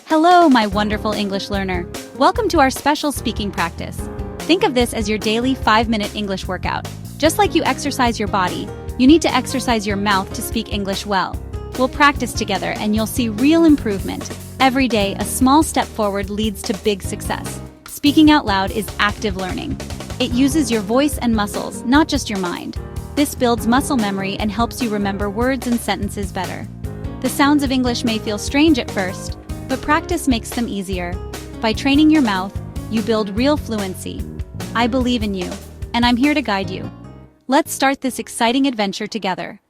Hello, my wonderful English learner. Welcome to our special speaking practice. Think of this as your daily 5-minute English workout. Just like you exercise your body, you need to exercise your mouth to speak English well. We'll practice together and you'll see real improvement. Every day, a small step forward leads to big success. Speaking out loud is active learning. It uses your voice and muscles, not just your mind. This builds muscle memory and helps you remember words and sentences better. The sounds of English may feel strange at first, but practice makes them easier. By training your mouth, you build real fluency. I believe in you, and I'm here to guide you. Let's start this exciting adventure together.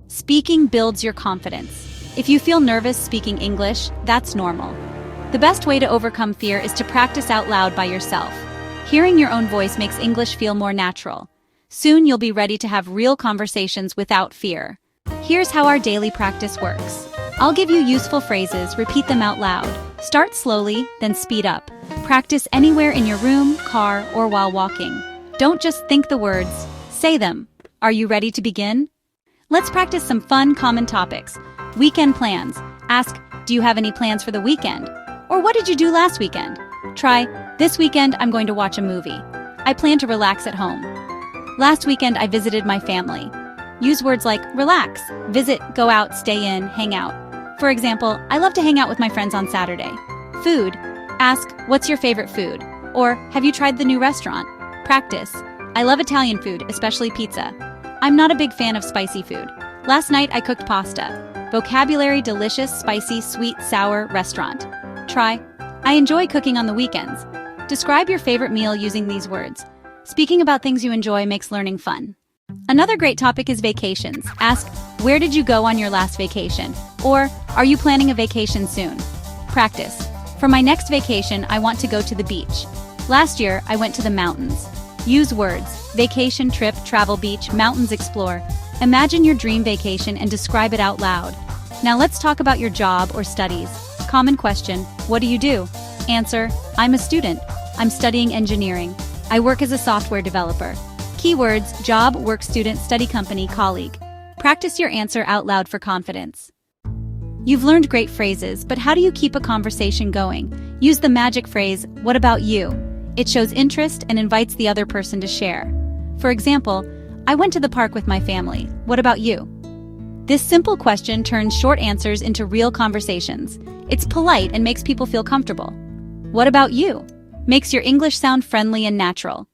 Speaking builds your confidence. If you feel nervous speaking English, that's normal. The best way to overcome fear is to practice out loud by yourself. Hearing your own voice makes English feel more natural. Soon you'll be ready to have real conversations without fear. Here's how our daily practice works. I'll give you useful phrases, repeat them out loud. Start slowly, then speed up. Practice anywhere in your room, car, or while walking. Don't just think the words, say them. Are you ready to begin? Let's practice some fun, common topics. Weekend plans. Ask, do you have any plans for the weekend? Or what did you do last weekend? Try, this weekend I'm going to watch a movie. I plan to relax at home. Last weekend I visited my family. Use words like relax, visit, go out, stay in, hang out. For example, I love to hang out with my friends on Saturday. Food. Ask, what's your favorite food? Or, have you tried the new restaurant? Practice. I love Italian food, especially pizza. I'm not a big fan of spicy food. Last night I cooked pasta. Vocabulary: delicious, spicy, sweet, sour, restaurant. Try. I enjoy cooking on the weekends. Describe your favorite meal using these words. Speaking about things you enjoy makes learning fun. Another great topic is vacations. Ask, where did you go on your last vacation? Or, are you planning a vacation soon? Practice. For my next vacation, I want to go to the beach. Last year, I went to the mountains. Use words: vacation, trip, travel, beach, mountains, explore. Imagine your dream vacation and describe it out loud. Now let's talk about your job or studies. Common question: what do you do? Answer: I'm a student. I'm studying engineering. I work as a software developer. Keywords: job, work, student, study, company, colleague. Practice your answer out loud for confidence. You've learned great phrases, but how do you keep a conversation going? Use the magic phrase, what about you? It shows interest and invites the other person to share. For example, I went to the park with my family. What about you? This simple question turns short answers into real conversations. It's polite and makes people feel comfortable. What about you? Makes your English sound friendly and natural.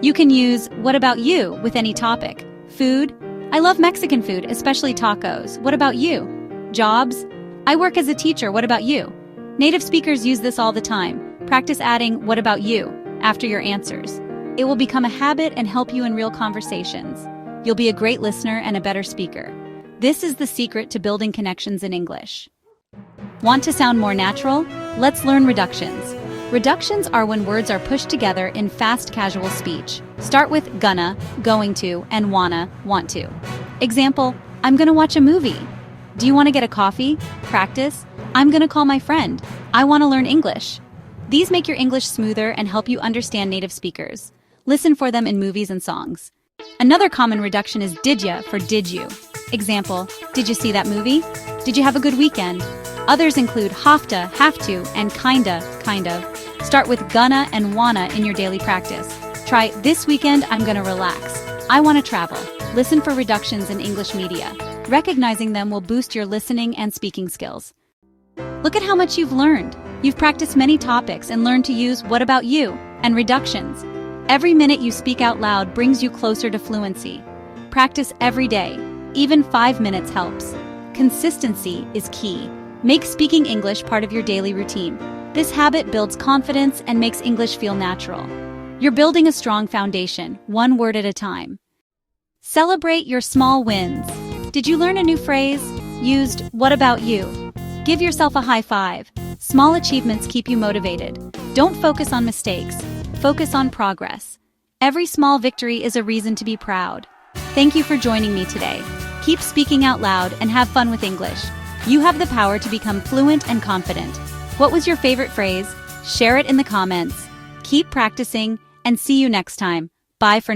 You can use what about you with any topic. Food. I love Mexican food, especially tacos. What about you? Jobs. I work as a teacher. What about you? Native speakers use this all the time. Practice adding what about you after your answers. It will become a habit and help you in real conversations. You'll be a great listener and a better speaker. This is the secret to building connections in English. Want to sound more natural? Let's learn reductions. Reductions are when words are pushed together in fast, casual speech. Start with gonna, going to, and wanna, want to. Example, I'm gonna watch a movie. Do you want to get a coffee? Practice, I'm gonna call my friend. I want to learn English. These make your English smoother and help you understand native speakers. Listen for them in movies and songs. Another common reduction is did ya for did you. Example, did you see that movie? Did you have a good weekend? Others include have to, and kinda, kind of. Start with gonna and wanna in your daily practice. Try, this weekend I'm gonna relax. I wanna travel. Listen for reductions in English media. Recognizing them will boost your listening and speaking skills. Look at how much you've learned. You've practiced many topics and learned to use what about you and reductions. Every minute you speak out loud brings you closer to fluency. Practice every day. Even 5 minutes helps. Consistency is key. Make speaking English part of your daily routine. This habit builds confidence and makes English feel natural. You're building a strong foundation, one word at a time. Celebrate your small wins. Did you learn a new phrase? Used what about you? Give yourself a high five. Small achievements keep you motivated. Don't focus on mistakes. Focus on progress. Every small victory is a reason to be proud. Thank you for joining me today. Keep speaking out loud and have fun with English. You have the power to become fluent and confident. What was your favorite phrase? Share it in the comments. Keep practicing and see you next time. Bye for now.